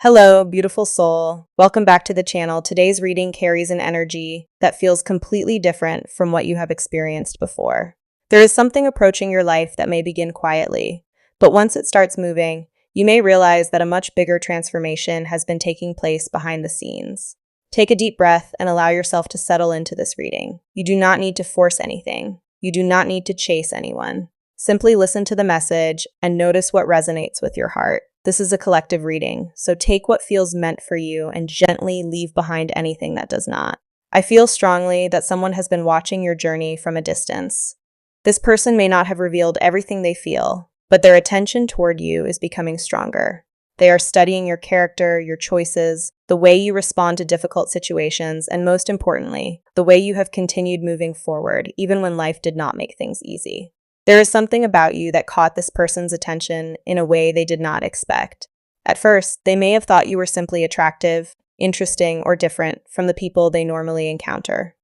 Hello, beautiful soul. Welcome back to the channel. Today's reading carries an energy that feels completely different from what you have experienced before. There is something approaching your life that may begin quietly, but once it starts moving, you may realize that a much bigger transformation has been taking place behind the scenes. Take a deep breath and allow yourself to settle into this reading. You do not need to force anything. You do not need to chase anyone. Simply listen to the message and notice what resonates with your heart. This is a collective reading, so take what feels meant for you and gently leave behind anything that does not. I feel strongly that someone has been watching your journey from a distance. This person may not have revealed everything they feel, but their attention toward you is becoming stronger. They are studying your character, your choices, the way you respond to difficult situations, and most importantly, the way you have continued moving forward, even when life did not make things easy. There is something about you that caught this person's attention in a way they did not expect. At first, they may have thought you were simply attractive, interesting, or different from the people they normally encounter.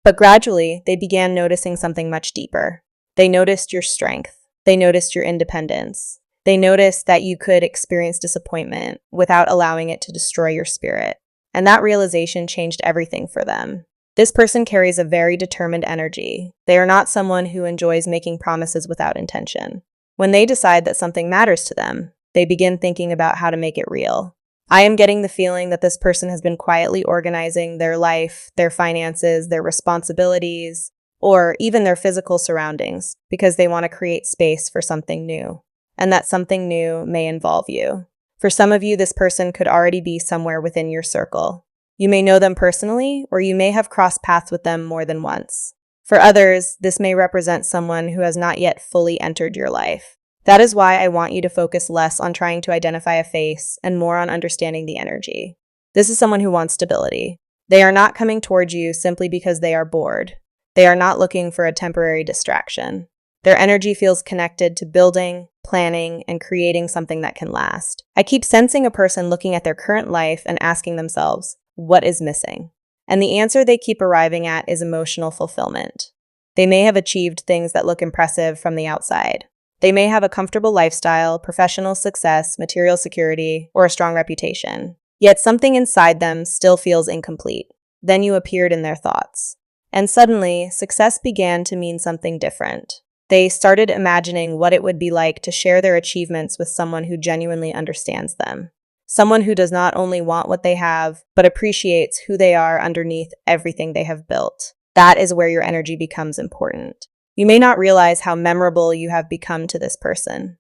But gradually, they began noticing something much deeper. They noticed your strength. They noticed your independence. They noticed that you could experience disappointment without allowing it to destroy your spirit. And that realization changed everything for them. This person carries a very determined energy. They are not someone who enjoys making promises without intention. When they decide that something matters to them, they begin thinking about how to make it real. I am getting the feeling that this person has been quietly organizing their life, their finances, their responsibilities, or even their physical surroundings because they want to create space for something new. And that something new may involve you. For some of you, this person could already be somewhere within your circle. You may know them personally, or you may have crossed paths with them more than once. For others, this may represent someone who has not yet fully entered your life. That is why I want you to focus less on trying to identify a face and more on understanding the energy. This is someone who wants stability. They are not coming towards you simply because they are bored. They are not looking for a temporary distraction. Their energy feels connected to building, planning, and creating something that can last. I keep sensing a person looking at their current life and asking themselves, what is missing? And the answer they keep arriving at is emotional fulfillment. They may have achieved things that look impressive from the outside. They may have a comfortable lifestyle, professional success, material security, or a strong reputation. Yet something inside them still feels incomplete. Then you appeared in their thoughts. And suddenly, success began to mean something different. They started imagining what it would be like to share their achievements with someone who genuinely understands them. Someone who does not only want what they have, but appreciates who they are underneath everything they have built. That is where your energy becomes important. You may not realize how memorable you have become to this person.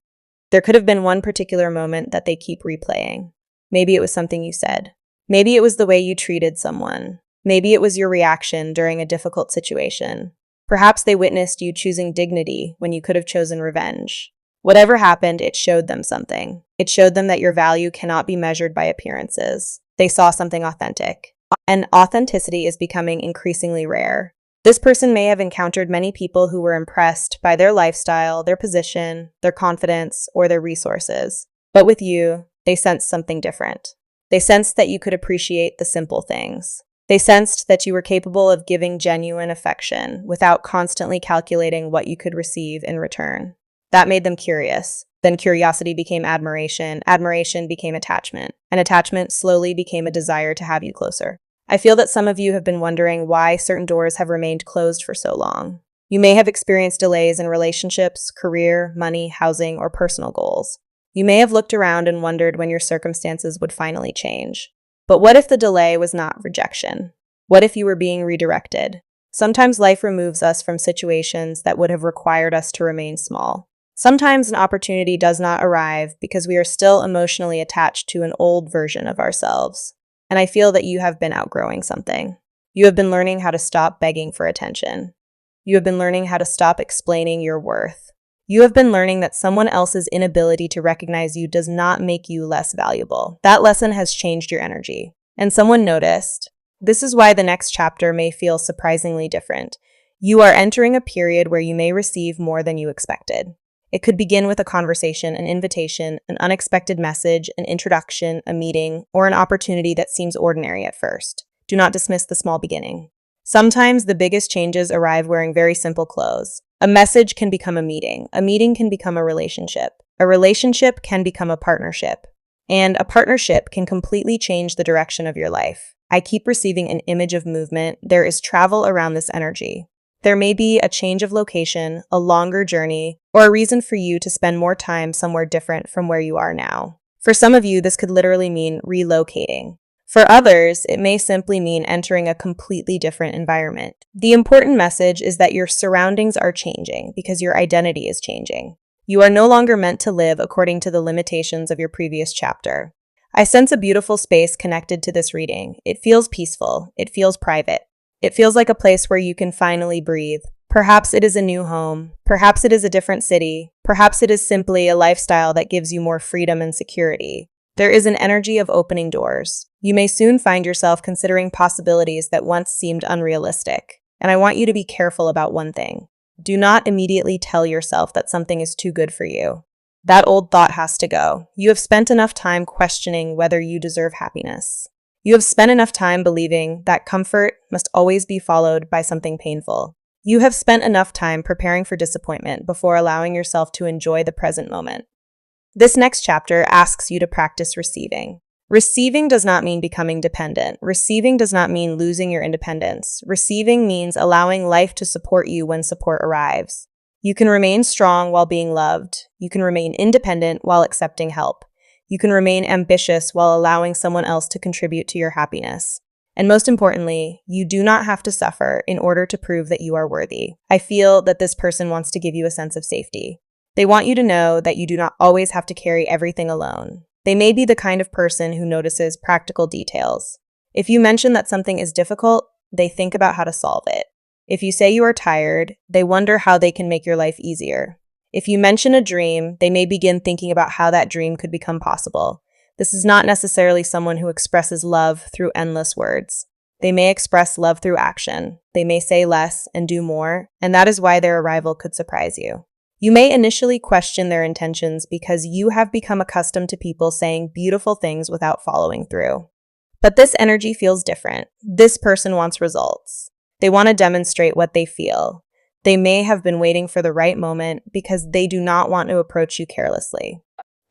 There could have been one particular moment that they keep replaying. Maybe it was something you said. Maybe it was the way you treated someone. Maybe it was your reaction during a difficult situation. Perhaps they witnessed you choosing dignity when you could have chosen revenge. Whatever happened, it showed them something. It showed them that your value cannot be measured by appearances. They saw something authentic. And authenticity is becoming increasingly rare. This person may have encountered many people who were impressed by their lifestyle, their position, their confidence, or their resources. But with you, they sensed something different. They sensed that you could appreciate the simple things. They sensed that you were capable of giving genuine affection without constantly calculating what you could receive in return. That made them curious. Then curiosity became admiration, admiration became attachment, and attachment slowly became a desire to have you closer. I feel that some of you have been wondering why certain doors have remained closed for so long. You may have experienced delays in relationships, career, money, housing, or personal goals. You may have looked around and wondered when your circumstances would finally change. But what if the delay was not rejection? What if you were being redirected? Sometimes life removes us from situations that would have required us to remain small. Sometimes an opportunity does not arrive because we are still emotionally attached to an old version of ourselves. And I feel that you have been outgrowing something. You have been learning how to stop begging for attention. You have been learning how to stop explaining your worth. You have been learning that someone else's inability to recognize you does not make you less valuable. That lesson has changed your energy. And someone noticed. This is why the next chapter may feel surprisingly different. You are entering a period where you may receive more than you expected. It could begin with a conversation, an invitation, an unexpected message, an introduction, a meeting, or an opportunity that seems ordinary at first. Do not dismiss the small beginning. Sometimes the biggest changes arrive wearing very simple clothes. A message can become a meeting can become a relationship can become a partnership, And a partnership can completely change the direction of your life. I keep receiving an image of movement. There is travel around this energy. There may be a change of location, a longer journey, or a reason for you to spend more time somewhere different from where you are now. For some of you, this could literally mean relocating. For others, it may simply mean entering a completely different environment. The important message is that your surroundings are changing because your identity is changing. You are no longer meant to live according to the limitations of your previous chapter. I sense a beautiful space connected to this reading. It feels peaceful. It feels private. It feels like a place where you can finally breathe. Perhaps it is a new home. Perhaps it is a different city. Perhaps it is simply a lifestyle that gives you more freedom and security. There is an energy of opening doors. You may soon find yourself considering possibilities that once seemed unrealistic. And I want you to be careful about one thing. Do not immediately tell yourself that something is too good for you. That old thought has to go. You have spent enough time questioning whether you deserve happiness. You have spent enough time believing that comfort must always be followed by something painful. You have spent enough time preparing for disappointment before allowing yourself to enjoy the present moment. This next chapter asks you to practice receiving. Receiving does not mean becoming dependent. Receiving does not mean losing your independence. Receiving means allowing life to support you when support arrives. You can remain strong while being loved. You can remain independent while accepting help. You can remain ambitious while allowing someone else to contribute to your happiness. And most importantly, you do not have to suffer in order to prove that you are worthy. I feel that this person wants to give you a sense of safety. They want you to know that you do not always have to carry everything alone. They may be the kind of person who notices practical details. If you mention that something is difficult, they think about how to solve it. If you say you are tired, they wonder how they can make your life easier. If you mention a dream, they may begin thinking about how that dream could become possible. This is not necessarily someone who expresses love through endless words. They may express love through action. They may say less and do more, and that is why their arrival could surprise you. You may initially question their intentions because you have become accustomed to people saying beautiful things without following through. But this energy feels different. This person wants results. They want to demonstrate what they feel. They may have been waiting for the right moment because they do not want to approach you carelessly.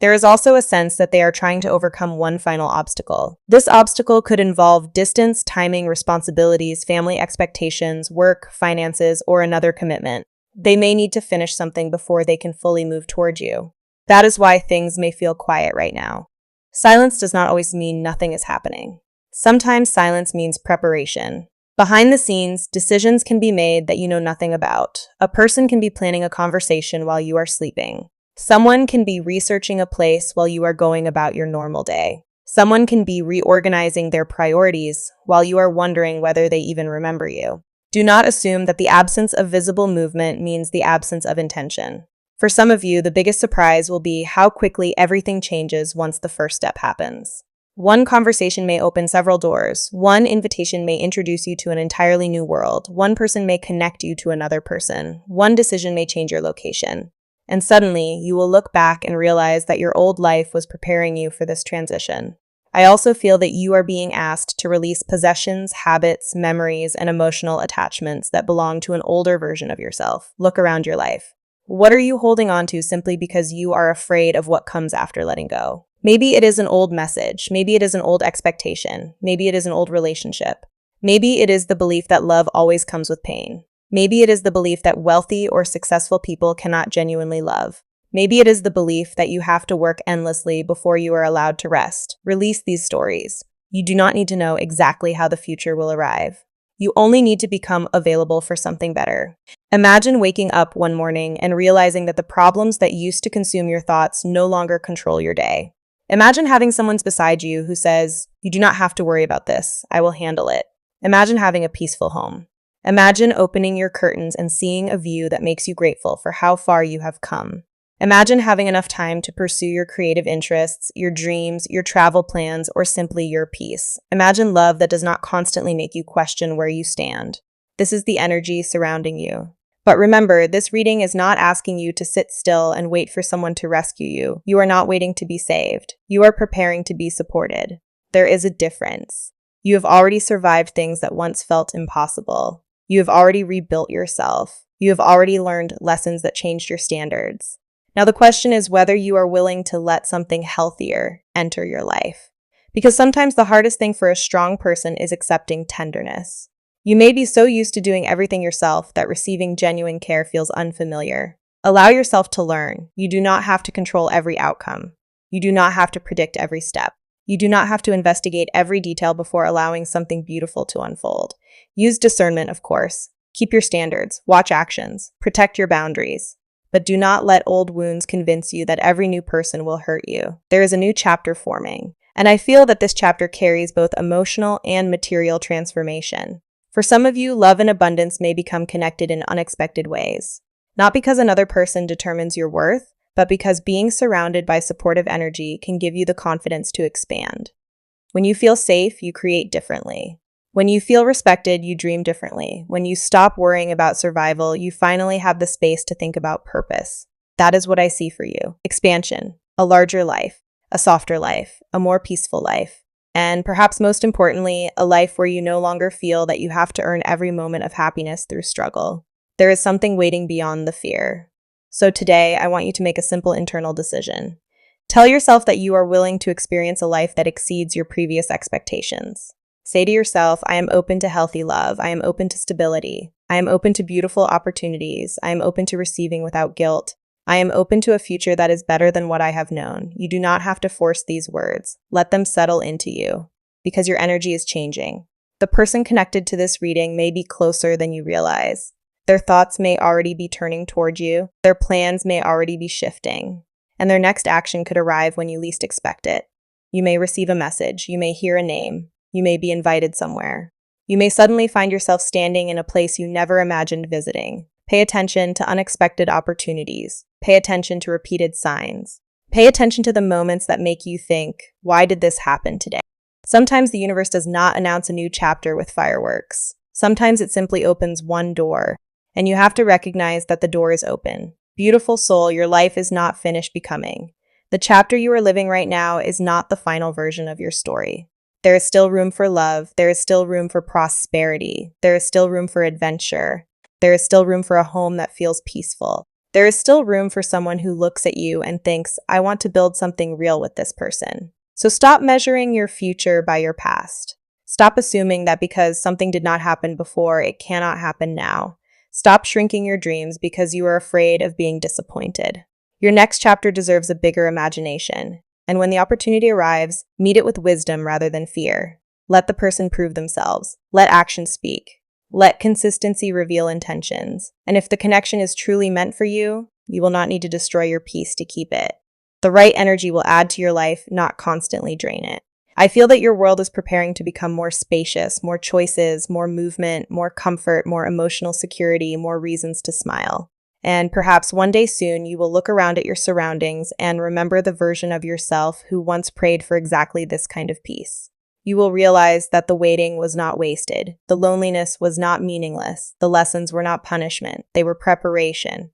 There is also a sense that they are trying to overcome one final obstacle. This obstacle could involve distance, timing, responsibilities, family expectations, work, finances, or another commitment. They may need to finish something before they can fully move toward you. That is why things may feel quiet right now. Silence does not always mean nothing is happening. Sometimes silence means preparation. Behind the scenes, decisions can be made that you know nothing about. A person can be planning a conversation while you are sleeping. Someone can be researching a place while you are going about your normal day. Someone can be reorganizing their priorities while you are wondering whether they even remember you. Do not assume that the absence of visible movement means the absence of intention. For some of you, the biggest surprise will be how quickly everything changes once the first step happens. One conversation may open several doors. One invitation may introduce you to an entirely new world. One person may connect you to another person. One decision may change your location. And suddenly, you will look back and realize that your old life was preparing you for this transition. I also feel that you are being asked to release possessions, habits, memories, and emotional attachments that belong to an older version of yourself. Look around your life. What are you holding on to simply because you are afraid of what comes after letting go? Maybe it is an old message. Maybe it is an old expectation. Maybe it is an old relationship. Maybe it is the belief that love always comes with pain. Maybe it is the belief that wealthy or successful people cannot genuinely love. Maybe it is the belief that you have to work endlessly before you are allowed to rest. Release these stories. You do not need to know exactly how the future will arrive. You only need to become available for something better. Imagine waking up one morning and realizing that the problems that used to consume your thoughts no longer control your day. Imagine having someone beside you who says, "You do not have to worry about this. I will handle it." Imagine having a peaceful home. Imagine opening your curtains and seeing a view that makes you grateful for how far you have come. Imagine having enough time to pursue your creative interests, your dreams, your travel plans, or simply your peace. Imagine love that does not constantly make you question where you stand. This is the energy surrounding you. But remember, this reading is not asking you to sit still and wait for someone to rescue you. You are not waiting to be saved. You are preparing to be supported. There is a difference. You have already survived things that once felt impossible. You have already rebuilt yourself. You have already learned lessons that changed your standards. Now, the question is whether you are willing to let something healthier enter your life. Because sometimes the hardest thing for a strong person is accepting tenderness. You may be so used to doing everything yourself that receiving genuine care feels unfamiliar. Allow yourself to learn. You do not have to control every outcome. You do not have to predict every step. You do not have to investigate every detail before allowing something beautiful to unfold. Use discernment, of course. Keep your standards, watch actions, protect your boundaries. But do not let old wounds convince you that every new person will hurt you. There is a new chapter forming, and I feel that this chapter carries both emotional and material transformation. For some of you, love and abundance may become connected in unexpected ways. Not because another person determines your worth, but because being surrounded by supportive energy can give you the confidence to expand. When you feel safe, you create differently. When you feel respected, you dream differently. When you stop worrying about survival, you finally have the space to think about purpose. That is what I see for you. Expansion, a larger life, a softer life, a more peaceful life, and perhaps most importantly, a life where you no longer feel that you have to earn every moment of happiness through struggle. There is something waiting beyond the fear. So today, I want you to make a simple internal decision. Tell yourself that you are willing to experience a life that exceeds your previous expectations. Say to yourself, I am open to healthy love. I am open to stability. I am open to beautiful opportunities. I am open to receiving without guilt. I am open to a future that is better than what I have known. You do not have to force these words. Let them settle into you, because your energy is changing. The person connected to this reading may be closer than you realize. Their thoughts may already be turning toward you. Their plans may already be shifting. And their next action could arrive when you least expect it. You may receive a message. You may hear a name. You may be invited somewhere. You may suddenly find yourself standing in a place you never imagined visiting. Pay attention to unexpected opportunities. Pay attention to repeated signs. Pay attention to the moments that make you think, why did this happen today? Sometimes the universe does not announce a new chapter with fireworks. Sometimes it simply opens one door, and you have to recognize that the door is open. Beautiful soul, your life is not finished becoming. The chapter you are living right now is not the final version of your story. There is still room for love. There is still room for prosperity. There is still room for adventure. There is still room for a home that feels peaceful. There is still room for someone who looks at you and thinks, I want to build something real with this person. So stop measuring your future by your past. Stop assuming that because something did not happen before, it cannot happen now. Stop shrinking your dreams because you are afraid of being disappointed. Your next chapter deserves a bigger imagination. And when the opportunity arrives, meet it with wisdom rather than fear. Let the person prove themselves. Let action speak. Let consistency reveal intentions. And if the connection is truly meant for you, you will not need to destroy your peace to keep it. The right energy will add to your life, not constantly drain it. I feel that your world is preparing to become more spacious, more choices, more movement, more comfort, more emotional security, more reasons to smile. And perhaps one day soon, you will look around at your surroundings and remember the version of yourself who once prayed for exactly this kind of peace. You will realize that the waiting was not wasted. The loneliness was not meaningless. The lessons were not punishment. They were preparation.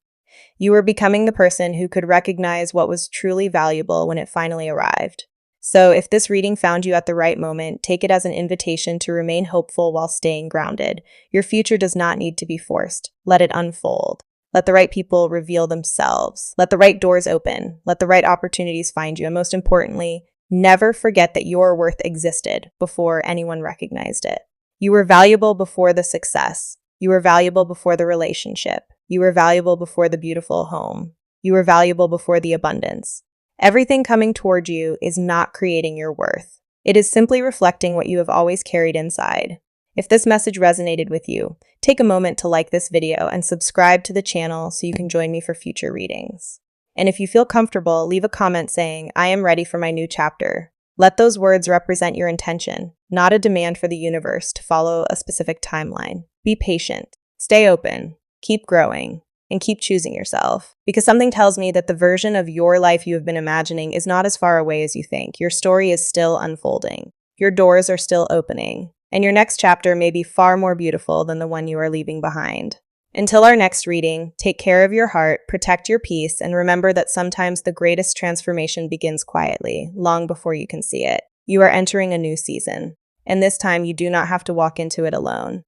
You were becoming the person who could recognize what was truly valuable when it finally arrived. So if this reading found you at the right moment, take it as an invitation to remain hopeful while staying grounded. Your future does not need to be forced. Let it unfold. Let the right people reveal themselves. Let the right doors open. Let the right opportunities find you. And most importantly, never forget that your worth existed before anyone recognized it. You were valuable before the success. You were valuable before the relationship. You were valuable before the beautiful home. You were valuable before the abundance. Everything coming toward you is not creating your worth. It is simply reflecting what you have always carried inside. If this message resonated with you, take a moment to like this video and subscribe to the channel so you can join me for future readings. And if you feel comfortable, leave a comment saying, I am ready for my new chapter. Let those words represent your intention, not a demand for the universe to follow a specific timeline. Be patient, stay open, keep growing, and keep choosing yourself. Because something tells me that the version of your life you have been imagining is not as far away as you think. Your story is still unfolding. Your doors are still opening. And your next chapter may be far more beautiful than the one you are leaving behind. Until our next reading, take care of your heart, protect your peace, and remember that sometimes the greatest transformation begins quietly, long before you can see it. You are entering a new season, and this time you do not have to walk into it alone.